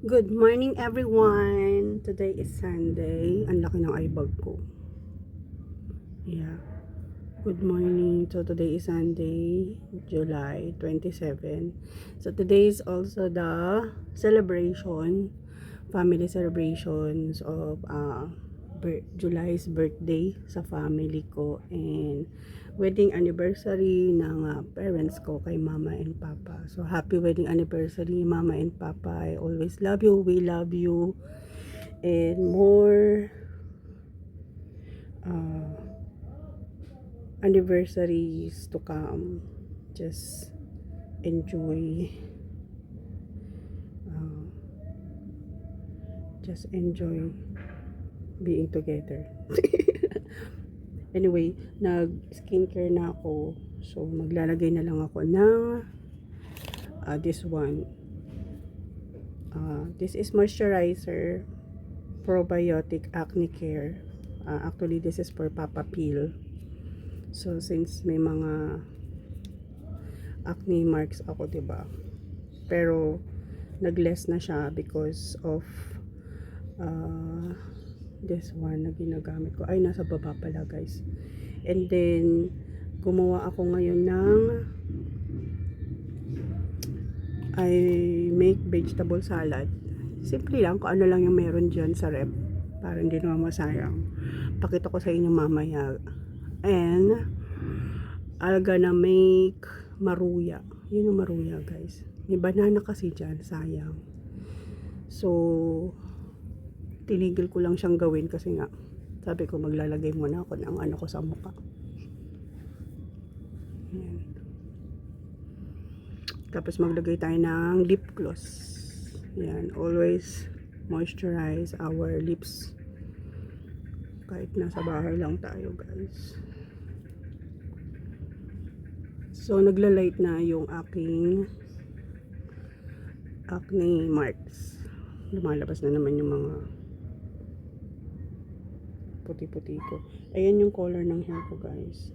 Good morning everyone! Today is Sunday. Ang laki ng eyebag ko. Yeah. Good morning. So today is Sunday, July 27. So today is also the celebration, family celebrations of July's birthday sa family ko and wedding anniversary ng parents ko kay mama and papa. So happy wedding anniversary mama and papa. I always love you. We love you. And more uh, anniversaries to come. Just enjoy uh, just enjoy being together. Anyway, nag skincare na ako, so maglalagay na lang ako ng this one. This is moisturizer, probiotic acne care. Actually this is for Papa Peel. So since may mga acne marks ako, 'di ba? Pero nagless na siya because of this one na ginagamit ko. Ay, nasa baba pala guys. And then gumawa ako ngayon ng I make vegetable salad. Simple lang, kung ano lang yung meron dyan sa rep para hindi naman masayang. Pakita ko sa inyo mamaya. And I'm gonna make maruya. Yun yung maruya guys. May banana kasi dyan, sayang. So tinigil ko lang siyang gawin kasi nga sabi ko maglalagay muna ako ng ano ko sa mukha. Ayan. Tapos maglagay tayo ng lip gloss. Yan, always moisturize our lips kahit nasa bahay lang tayo guys. So nagla-light na yung aking acne marks. Lumalabas na naman yung mga puti-puti ko. Ayan yung color ng hair ko guys.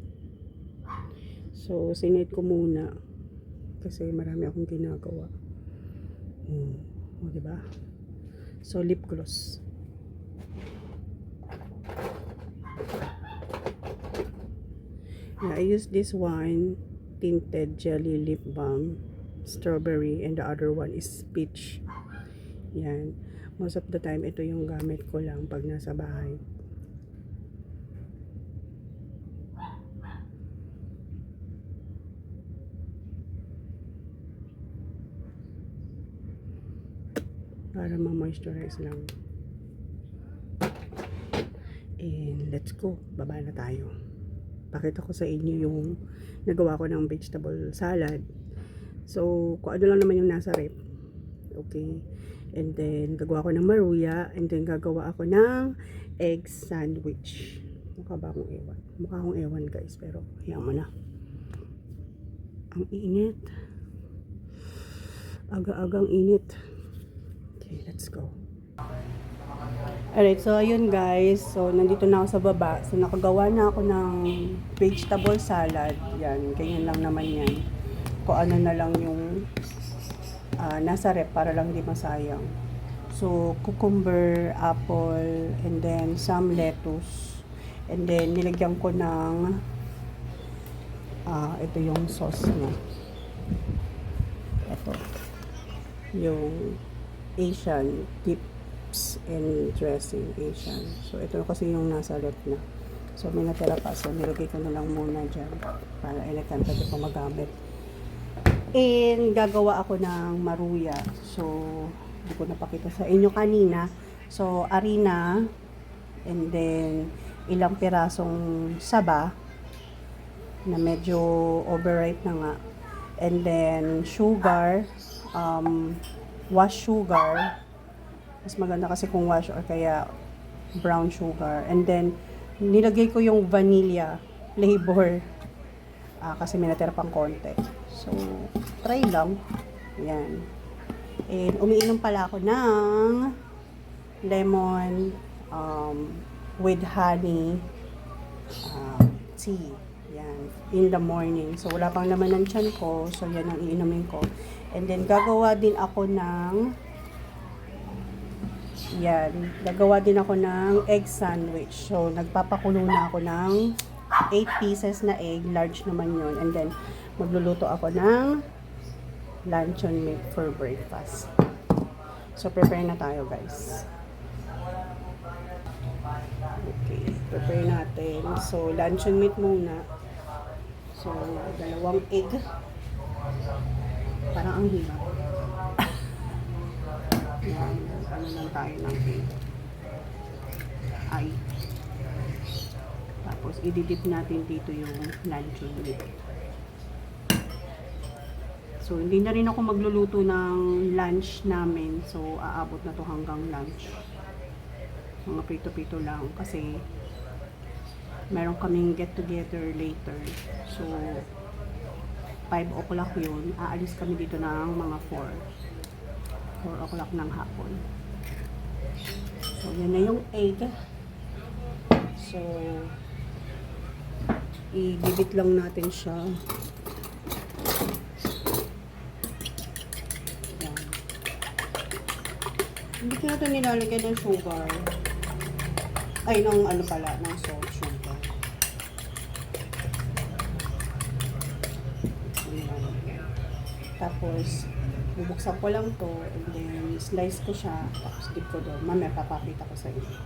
So sinate ko muna kasi marami akong ginagawa. O, diba? So lip gloss. Yeah, I use this one, tinted jelly lip balm, strawberry, and the other one is peach. Yan. Most of the time, ito yung gamit ko lang pag nasa bahay. Para ma-moisturize lang. And let's go. Baba na tayo. Pakita ko sa inyo yung nagawa ko ng vegetable salad. So, kung ano lang naman yung nasa rep. Okay. And then, gagawa ko ng maruya. And then, gagawa ako ng egg sandwich. Mukha ba akong ewan? Mukha akong ewan guys. Pero, hayaan mo na. Ang init. Aga-agang init. Okay, let's go. Alright, so ayun guys. So, nandito na ako sa baba. So, nakagawa na ako ng vegetable salad. Yan, ganyan lang naman yan. Kung ano na lang yung nasa rep para lang di masayang. So, cucumber, apple, and then some lettuce. And then, nilagyan ko ng ito yung sauce niya. Ito. Yung Asian dips and dressing Asian. So, ito kasi yung nasa rep na. So, may natira pa. So, nilagay ko na lang muna dyan para anytime pwede ko magamit. And, gagawa ako ng maruya. So, hindi ko napakita sa inyo kanina. So, harina. And then, ilang pirasong saba na medyo overripe na nga. And then, sugar. Wash sugar. Mas maganda kasi kung wash or kaya brown sugar. And then, nilagay ko yung vanilla flavor. Kasi may natira pang konti. So, try lang. Yan. And, umiinom pala ako ng lemon with honey tea. Yan. In the morning. So, wala pang laman ng tiyan ko. So, yan ang iinumin ko. And then, gagawa din ako ng Yan. Gagawa din ako ng egg sandwich. So, nagpapakulo na ako ng 8 pieces na egg. Large naman yon. And then, magluluto ako ng luncheon meat for breakfast. So, prepare na tayo, guys. Okay. Prepare natin. So, luncheon meat muna. So, 2 egg. Parang ang hirap. Yan. Ano lang tayo ng egg. Ay. Tapos, ididip natin dito yung luncheon meat. So, hindi na rin ako magluluto ng lunch namin. So, aabot na to hanggang lunch. Mga pito-pito lang. Kasi, meron kaming get-together later. So, 5 o'clock yun. Aalis kami dito ng mga 4 o'clock ng hapon. So, yan na yung egg. So, ibibit lang natin siya. Yan. Hindi ko na ito nilalagay ng sugar. Ay, ng ano pala, ng salt sugar. Tapos, bubuksan ko lang to and then slice ko siya. Tapos, dip ko doon. Mamaya, papakita ko sa inyo.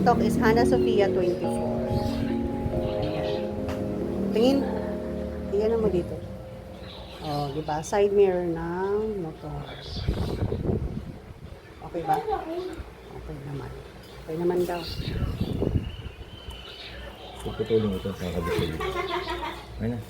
stock is Hana Sofia 24. Ayan. Tingin. Tingnan mo dito. Oh, di ba? Side mirror ng motor. Okay ba? Okay naman. Okay naman daw. Puputulong ito sa kabit. Ayun na.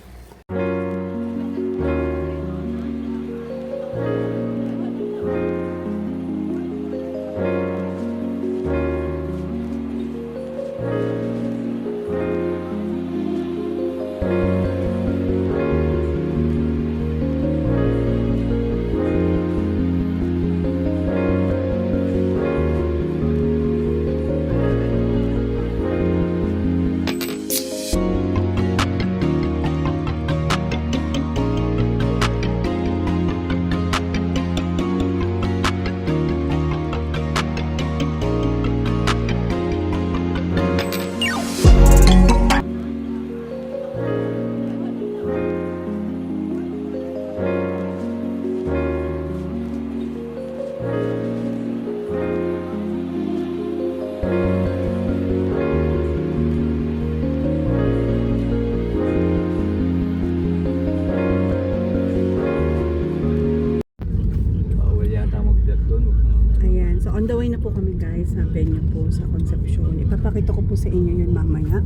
Ayan, so on the way na po kami guys sa venue po sa Concepcion. Ipapakita ko po sa inyo yun mamaya.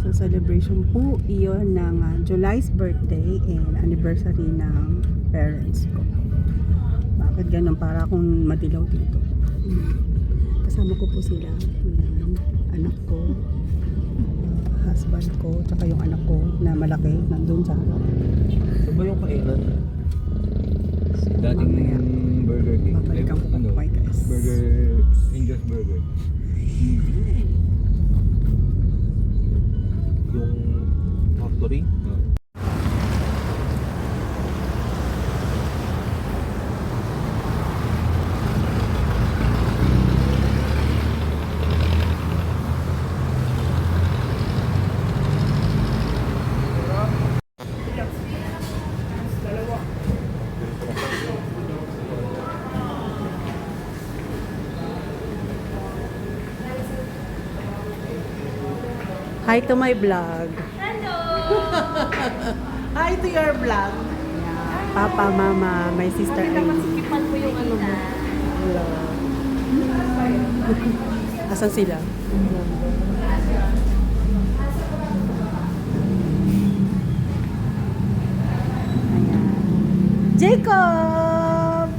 So celebration po iyon ng July's birthday and anniversary ng parents ko. Bakit ganun? Para akong madilaw dito. Kasama ko po sila. Ayan, anak ko, husband ko, tsaka yung anak ko na malaki nandun sa harap. Ito ba yung kainan? Dating Mamaya. Burger King. Babalikan ko po kayo guys. Burger, Angel's Burger. Yung factory? Hi to my vlog. Hello! Hi to your vlog. Yeah. Papa, mama, my sister Aileen. Masikipan mo yung ano mo. Hello. Asan sila? Ayan. Jacob!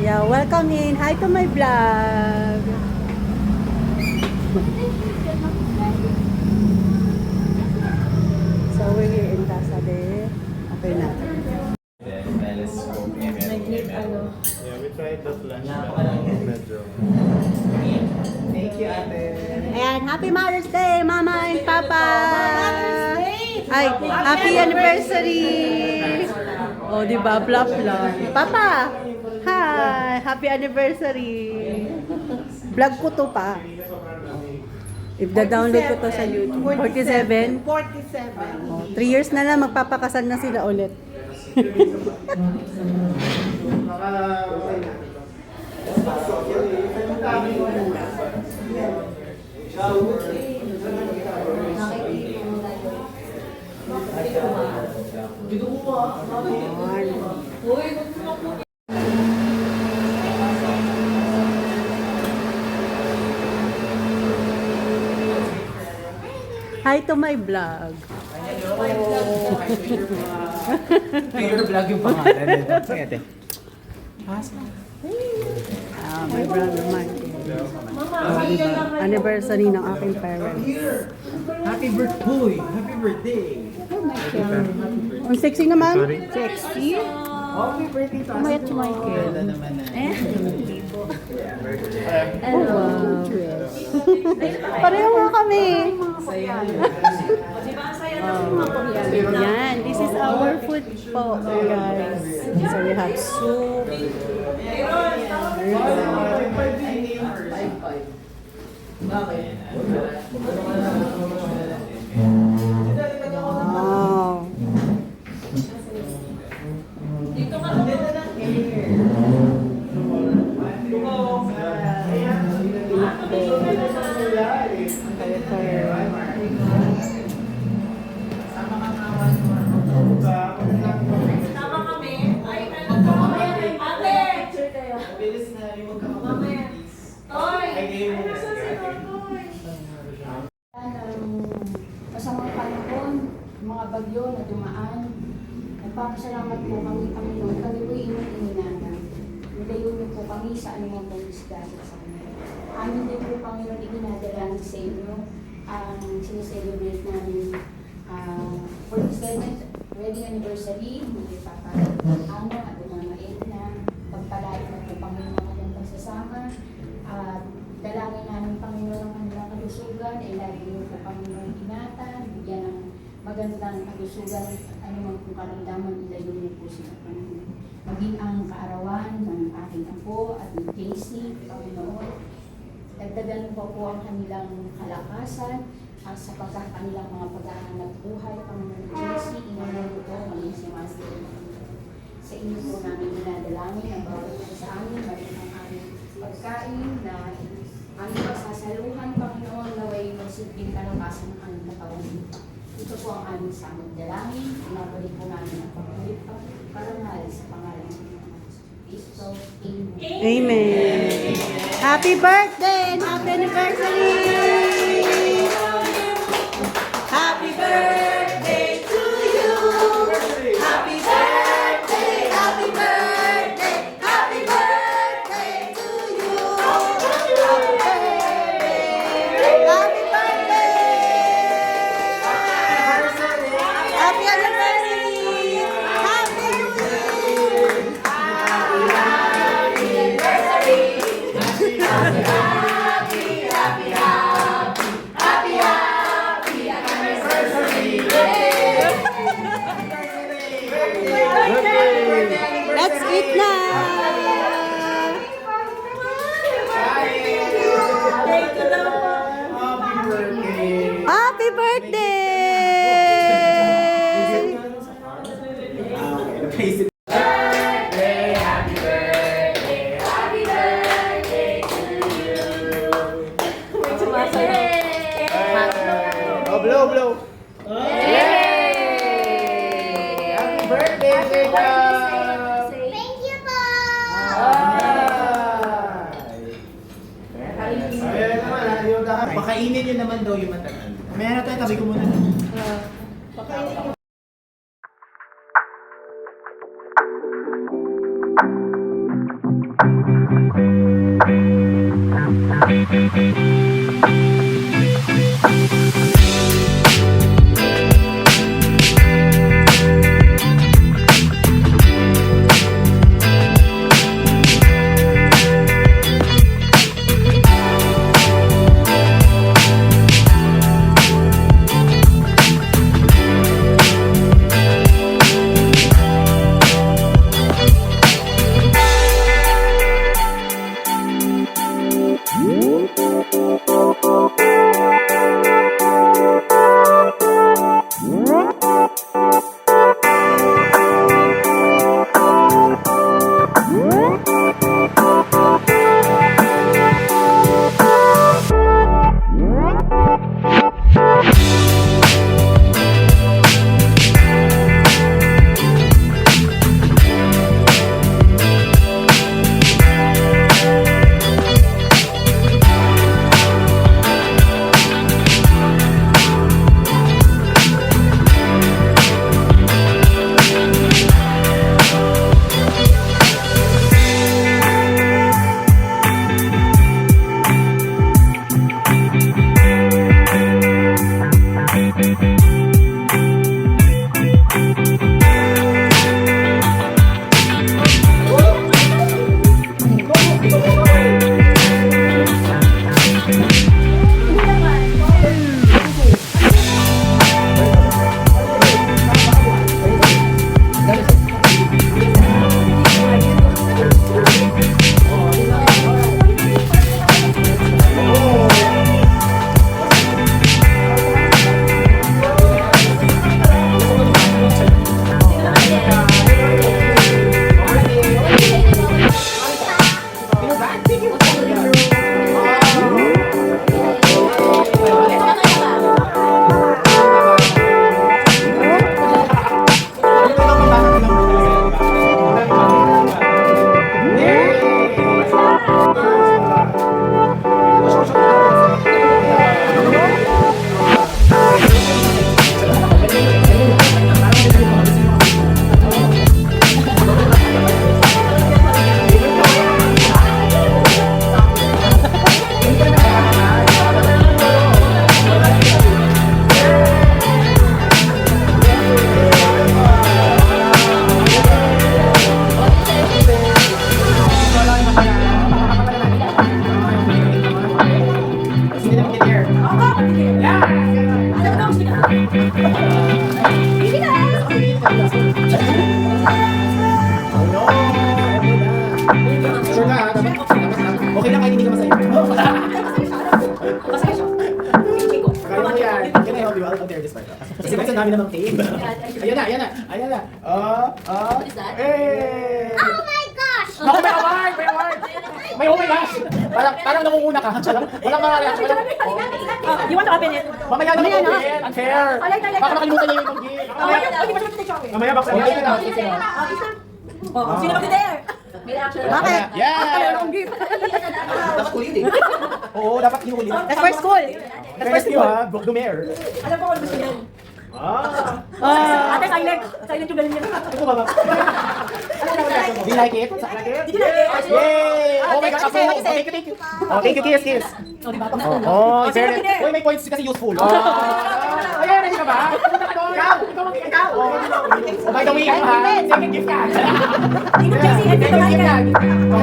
Yeah, welcome in. Hi to my vlog. So we're here in Tasade. Okay na. Yeah, we tried that lunch. Medyo. Ayan, happy Mother's Day, Mama and Papa! Ay, happy anniversary! Oh, di ba? Blah, blah. Papa! Hi! Happy anniversary! Vlog ko to pa. If da-download ko to sa YouTube. 47? 47. Oh, 3 years na lang, magpapakasal na sila ulit. Hi to my vlog. Your vlog yung pangalan. Sige, ate. My vlog naman. Oh, diba? Anniversary ng aking parents. Happy birthday! Happy birthday! Ang sexy naman. Sexy? Happy birthday to Umayat si Michael. Eh? Oh, wow. Pareho nga kami. Yan. This is our food po, guys. So we have soup. Wow. bagyo na dumaan. Nagpapasalamat po kami, Panginoon. Kami po inang-ininanan. Nilayo niyo po kami sa anumang pagdisgrasya sa kanila. Amin din po, Panginoon, iginadalangin sa inyo ang sineselebrate namin for the 7th wedding anniversary ni Papa Ana at Mama Edna. Pagpalain na po, Panginoon, ang kanyang pagsasama. At dalangin namin, Panginoon, ang kanilang kalusugan. Ay lagi niyo po, Panginoon, ingatan. Bigyan ng magandang kalusugan. Ano man kung karamdaman, ilayo niyo po sila, Panginoon. Maging ang kaarawan ng aking apo at ni JC, Panginoon. Dagdagan po po ang kanilang kalakasan sa kanilang mga paghahanap buhay, Panginoon JC, inunod po, maging si Master. Sa inyo po namin dinadalangin ang bawat isa sa amin, maging ang aming pagkain na aming pagsasaluhan, Panginoon, naway magsilbing kalakasan ng aming katawan. Ito po ang aming samot dalangin, pinabalik po namin ang pagkulit parangal sa pangalan ng Kristo. Amen. Amen. Happy birthday and happy anniversary! Happy birthday to you! Happy birthday, happy birthday, happy birthday to you! Happy birthday! Happy birthday! Happy anniversary! Happy New Year! Let's eat na! Happy birthday! Oh, blow, blow. Happy birthday, Jacob! Thank you po! Ayan naman, yung lahat. Pakainin nyo naman daw yung matagal. Mamaya na tayo, tabi ko muna. Sure ka, ha? Okay lang kahit hindi ka masaya. Kaya mo yan. Can I help you out there this part? Kasi kasi namin namang tape. Ayan na, ayan na, ayan na. What is that? Eh! Oh my gosh! Naku, may award! May award! May oh my gosh! Parang namumuna ka. Walang mga reaction. You want to open it? Mamaya na Mamaya na. open. Unfair. Baka makalimutan niyo yung gift. Mamaya bakit? Sino ba there? May reaction. Bakit? Yeah! Dapat ko yun eh. Oo, dapat hinuhuli. That's for school. That's for school, ha? Book the mayor. Alam ko kung gusto yan. Ah! Ate, silent. Silent yung galing niya. Ito ba ba? Do you like it? Did you like it? Yay! Oh my gosh, What you say? ako. Thank you, thank you. Oh, thank you, kiss, kiss. Oh, in fairness. Uy, may points kasi useful. Ayan, ready ka ba? Ikaw. Oh, by the way, ha? Second gift ka. Dito, JC, and dito, Second gift ka.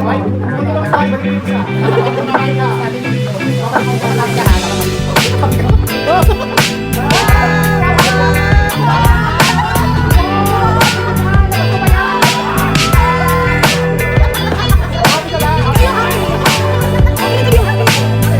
Mike. Okay? Hindi ka mas mag-gift ka. Kumakain ka. Sabi niyo, kumakain ka,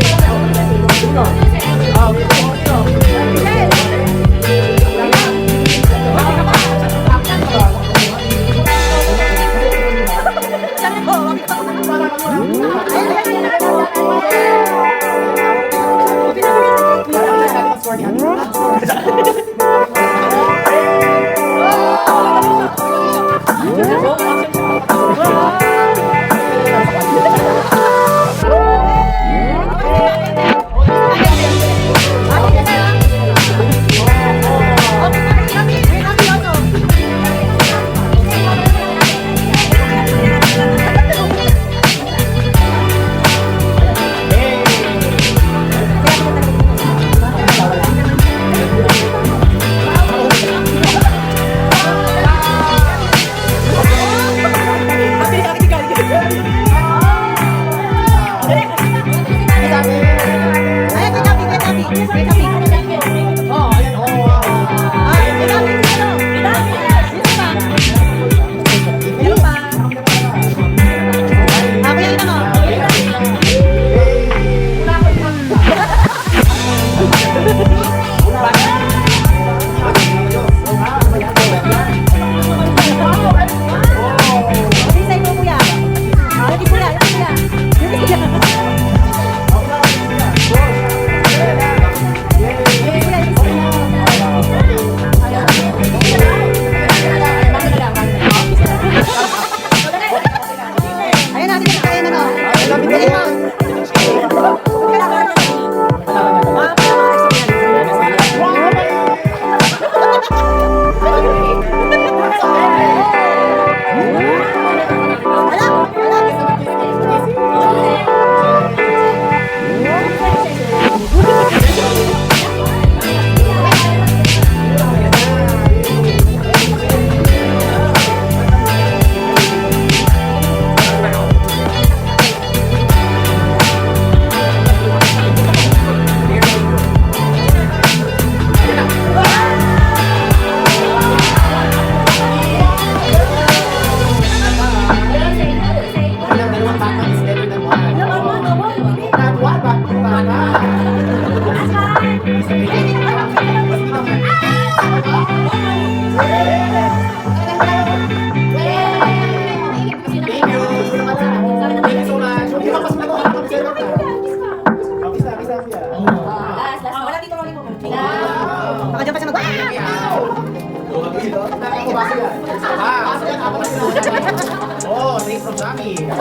Oh, straight from Shopee. Tingnan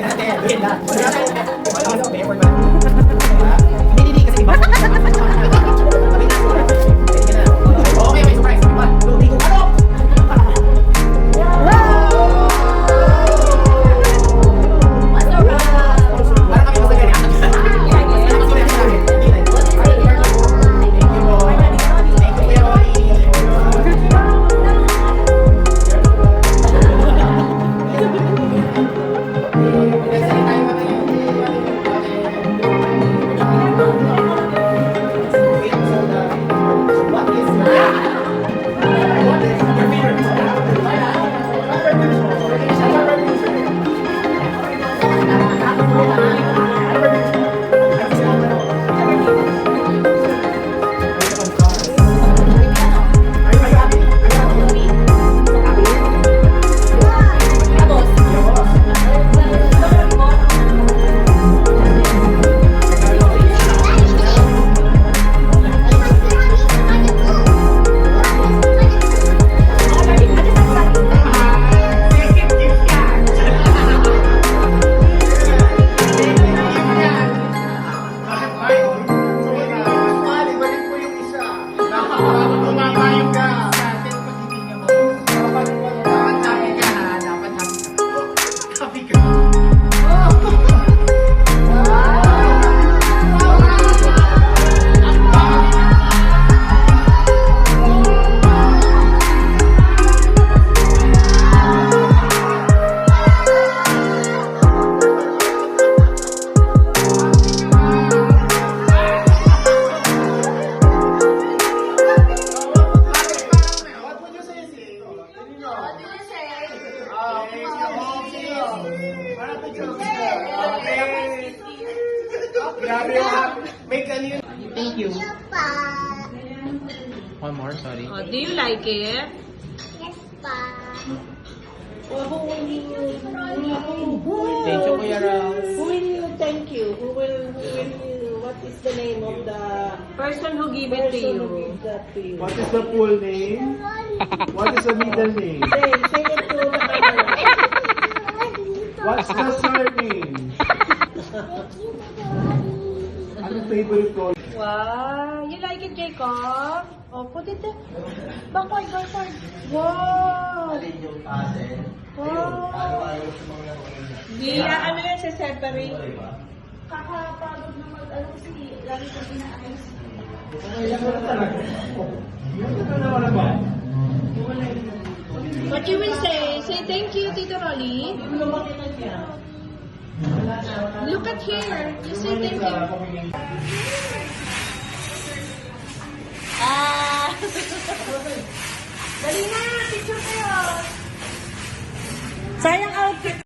natin. Wait lang. Hindi, kasi iba. Okay, may surprise. Go, go, go. Parang kami masaya niya. Grabe yung make ano yun. Thank you. One more, sorry. Oh, do you like it? Thank you, Kuya Ralph. Who will you thank you? Who will what is the name of the Person who give it to person who you. gave that to you? What is the full name? What is the middle name? Say it to the camera. What's the surname? Ano favorite ko? Wow, you like it, Jacob? Oh, put it there. Backward, backward. Wow. Wow. Di, ano yan, sa separate. Kakapagod na mag-ano kasi lagi ko inaayos. What you will say? Say thank you, Tito Rolly. Look at here. You say thank you. Dali na, picture kayo. Sayang outfit.